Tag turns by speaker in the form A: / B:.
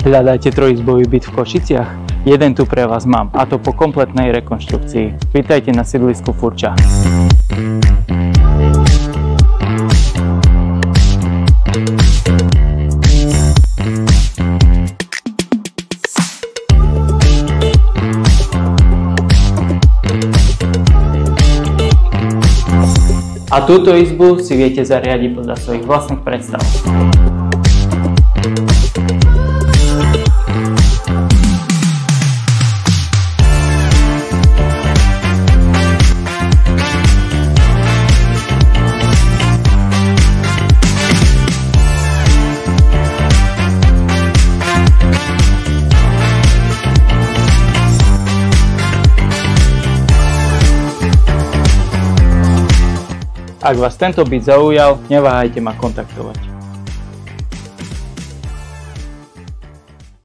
A: Hľadáte trojizbový byt v Košiciach? Jeden tu pre vás mám, a to po kompletnej rekonštrukcii. Vítajte na sídlisku Furča. A túto izbu si viete zariadiť podľa svojich vlastných predstav. Ak vás tento byt zaujal, neváhajte ma kontaktovať.